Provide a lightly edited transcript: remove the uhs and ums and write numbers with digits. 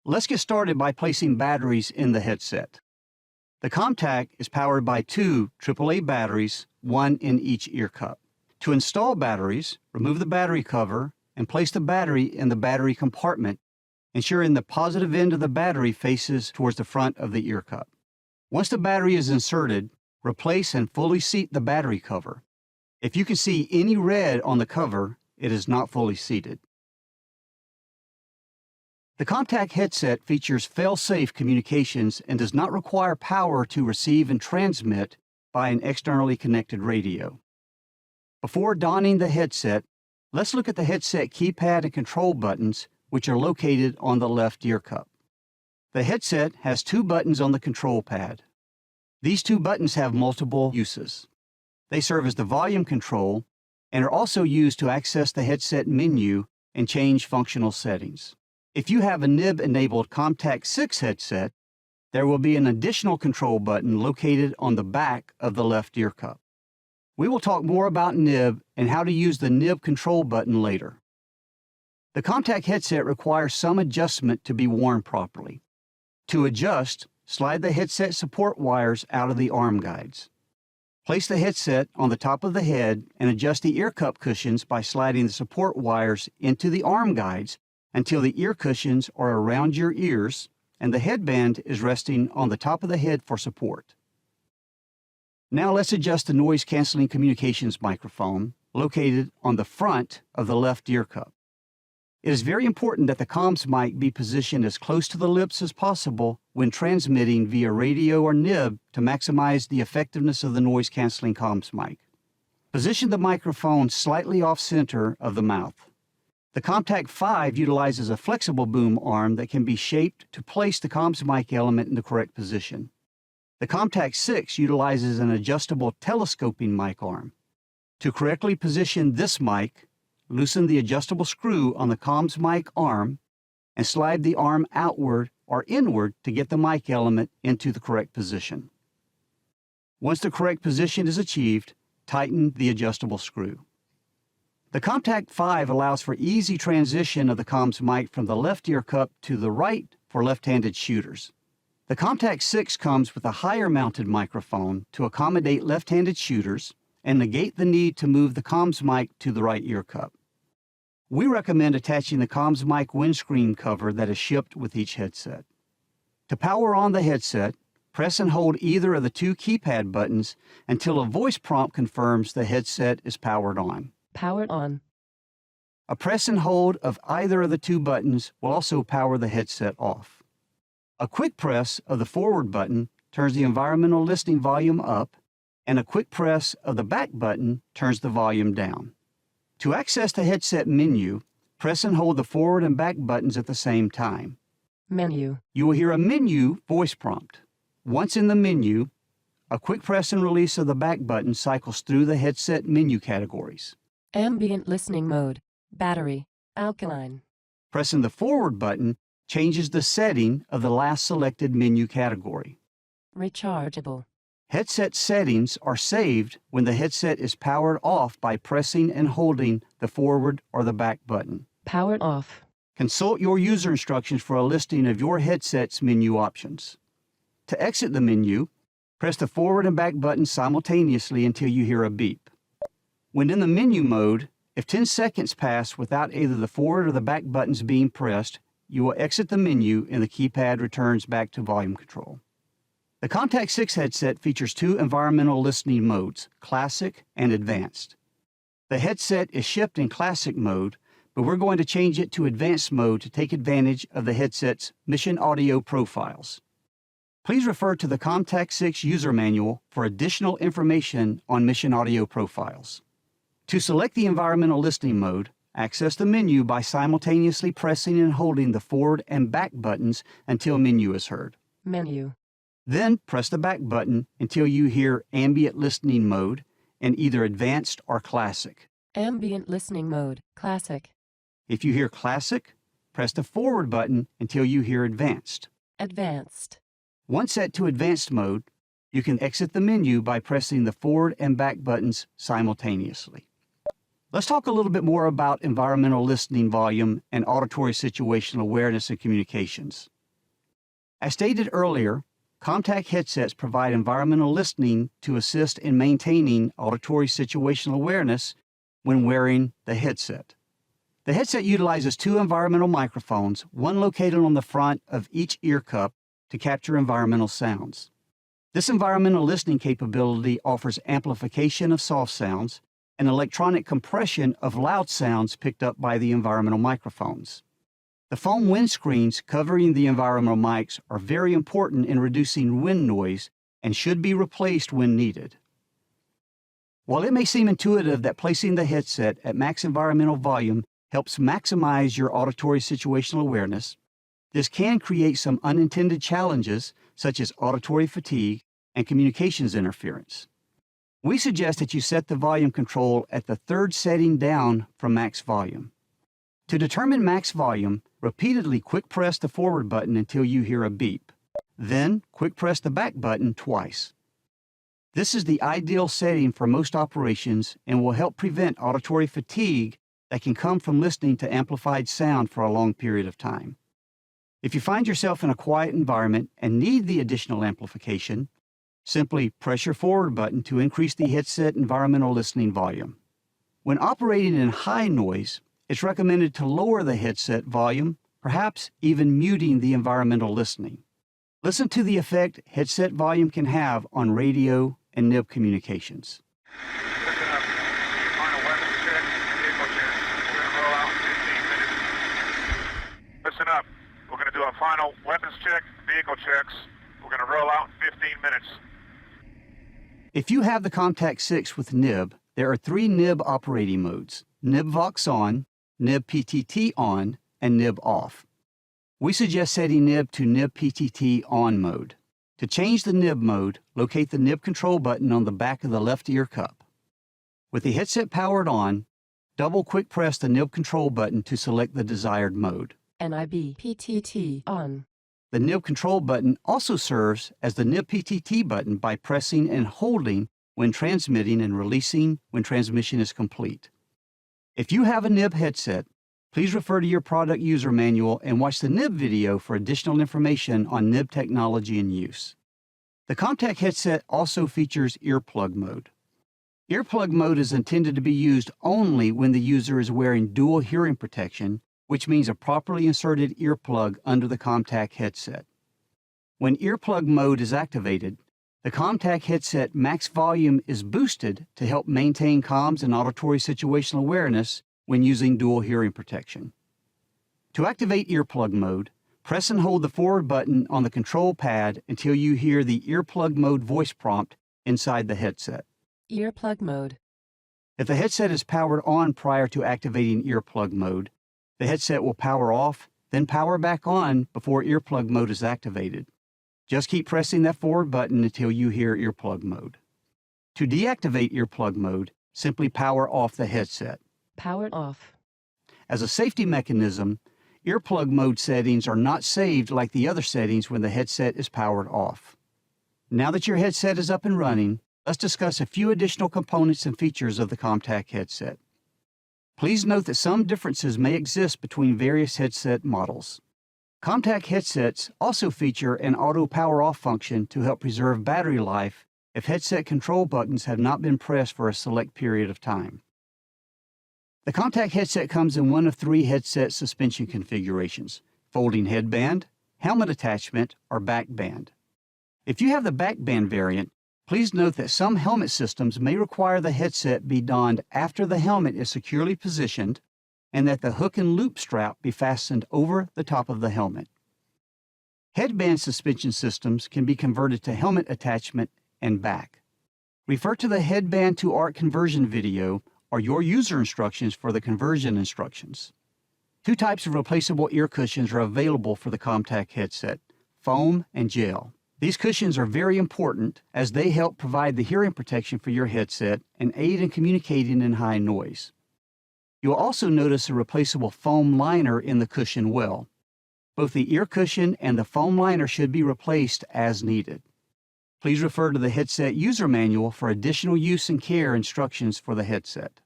Let's get started by placing batteries in the headset. The ComTac is powered by two AAA batteries, one in each ear cup. To install batteries, remove the battery cover and place the battery in the battery compartment, ensuring the positive end of the battery faces towards the front of the ear cup. Once the battery is inserted, replace and fully seat the battery cover. If you can see any red on the cover, it is not fully seated. The ComTac headset features fail-safe communications and does not require power to receive and transmit by an externally connected radio. Before donning the headset, let's look at the headset keypad and control buttons, which are located on the left ear cup. The headset has two buttons on the control pad. These two buttons have multiple uses. They serve as the volume control and are also used to access the headset menu and change functional settings. If you have a nib-enabled ComTac 6 headset, there will be an additional control button located on the back of the left ear cup. We will talk more about nib and how to use the nib control button later. The ComTac headset requires some adjustment to be worn properly. To adjust, slide the headset support wires out of the arm guides. Place the headset on the top of the head and adjust the ear cup cushions by sliding the support wires into the arm guides until the ear cushions are around your ears and the headband is resting on the top of the head for support. Now let's adjust the noise-canceling communications microphone located on the front of the left ear cup. It is very important that the comms mic be positioned as close to the lips as possible when transmitting via radio or nib to maximize the effectiveness of the noise-canceling comms mic. Position the microphone slightly off-center of the mouth. The ComTac 5 utilizes a flexible boom arm that can be shaped to place the comms mic element in the correct position. The ComTac 6 utilizes an adjustable telescoping mic arm. To correctly position this mic, loosen the adjustable screw on the comms mic arm and slide the arm outward or inward to get the mic element into the correct position. Once the correct position is achieved, tighten the adjustable screw. The ComTac 5 allows for easy transition of the comms mic from the left ear cup to the right for left-handed shooters. The ComTac 6 comes with a higher mounted microphone to accommodate left-handed shooters and negate the need to move the comms mic to the right ear cup. We recommend attaching the comms mic windscreen cover that is shipped with each headset. To power on the headset, press and hold either of the two keypad buttons until a voice prompt confirms the headset is powered on. Powered on. A press and hold of either of the two buttons will also power the headset off. A quick press of the forward button turns the environmental listening volume up, and a quick press of the back button turns the volume down. To access the headset menu, press and hold the forward and back buttons at the same time. Menu. You will hear a menu voice prompt. Once in the menu, a quick press and release of the back button cycles through the headset menu categories. Ambient listening mode. Battery. Alkaline. Pressing the forward button changes the setting of the last selected menu category. Rechargeable. Headset settings are saved when the headset is powered off by pressing and holding the forward or the back button. Powered off. Consult your user instructions for a listing of your headset's menu options. To exit the menu, press the forward and back buttons simultaneously until you hear a beep. When in the menu mode, if 10 seconds pass without either the forward or the back buttons being pressed, you will exit the menu and the keypad returns back to volume control. The ComTac 6 headset features two environmental listening modes, Classic and Advanced. The headset is shipped in Classic mode, but we're going to change it to Advanced mode to take advantage of the headset's Mission Audio profiles. Please refer to the ComTac 6 user manual for additional information on Mission Audio profiles. To select the environmental listening mode, access the menu by simultaneously pressing and holding the forward and back buttons until menu is heard. Menu. Then press the back button until you hear Ambient Listening Mode in either Advanced or Classic. Ambient listening mode. Classic. If you hear Classic, press the forward button until you hear Advanced. Advanced. Once set to Advanced mode, you can exit the menu by pressing the forward and back buttons simultaneously. Let's talk a little bit more about environmental listening volume and auditory situational awareness in communications. As stated earlier, ComTac headsets provide environmental listening to assist in maintaining auditory situational awareness when wearing the headset. The headset utilizes two environmental microphones, one located on the front of each ear cup to capture environmental sounds. This environmental listening capability offers amplification of soft sounds and electronic compression of loud sounds picked up by the environmental microphones. The foam windscreens covering the environmental mics are very important in reducing wind noise and should be replaced when needed. While it may seem intuitive that placing the headset at max environmental volume helps maximize your auditory situational awareness, this can create some unintended challenges such as auditory fatigue and communications interference. We suggest that you set the volume control at the third setting down from max volume. To determine max volume, repeatedly quick press the forward button until you hear a beep. Then quick press the back button twice. This is the ideal setting for most operations and will help prevent auditory fatigue that can come from listening to amplified sound for a long period of time. If you find yourself in a quiet environment and need the additional amplification, simply press your forward button to increase the headset environmental listening volume. When operating in high noise, it's recommended to lower the headset volume, perhaps even muting the environmental listening. Listen to the effect headset volume can have on radio and nib communications. Listen up. Final weapons check, vehicle check. We're going to roll out in 15 minutes. Listen up. We're going to do a final weapons check, vehicle checks. We're going to roll out in 15 minutes. If you have the ComTac 6 with nib, there are three nib operating modes: nib Vox on, nib PTT on, and nib off. We suggest setting nib to nib PTT on mode. To change the nib mode, locate the nib control button on the back of the left ear cup. With the headset powered on, double quick press the nib control button to select the desired mode. NIB PTT on. The nib control button also serves as the nib PTT button by pressing and holding when transmitting and releasing when transmission is complete. If you have a nib headset, please refer to your product user manual and watch the nib video for additional information on nib technology and use. The ComTac headset also features earplug mode. Earplug mode is intended to be used only when the user is wearing dual hearing protection, which means a properly inserted earplug under the ComTac headset. When earplug mode is activated, the ComTac headset max volume is boosted to help maintain comms and auditory situational awareness when using dual hearing protection. To activate earplug mode, press and hold the forward button on the control pad until you hear the earplug mode voice prompt inside the headset. Earplug mode. If the headset is powered on prior to activating earplug mode, the headset will power off, then power back on before earplug mode is activated. Just keep pressing that forward button until you hear earplug mode. To deactivate earplug mode, simply power off the headset. Powered off. As a safety mechanism, earplug mode settings are not saved like the other settings when the headset is powered off. Now that your headset is up and running, let's discuss a few additional components and features of the ComTac headset. Please note that some differences may exist between various headset models. ComTac headsets also feature an auto power off function to help preserve battery life if headset control buttons have not been pressed for a select period of time. The ComTac headset comes in one of three headset suspension configurations: folding headband, helmet attachment, or back band. If you have the back band variant, please note that some helmet systems may require the headset be donned after the helmet is securely positioned and that the hook and loop strap be fastened over the top of the helmet. Headband suspension systems can be converted to helmet attachment and back. Refer to the headband to ARC conversion video or your user instructions for the conversion instructions. Two types of replaceable ear cushions are available for the ComTac headset: foam and gel. These cushions are very important as they help provide the hearing protection for your headset and aid in communicating in high noise. You'll also notice a replaceable foam liner in the cushion well. Both the ear cushion and the foam liner should be replaced as needed. Please refer to the headset user manual for additional use and care instructions for the headset.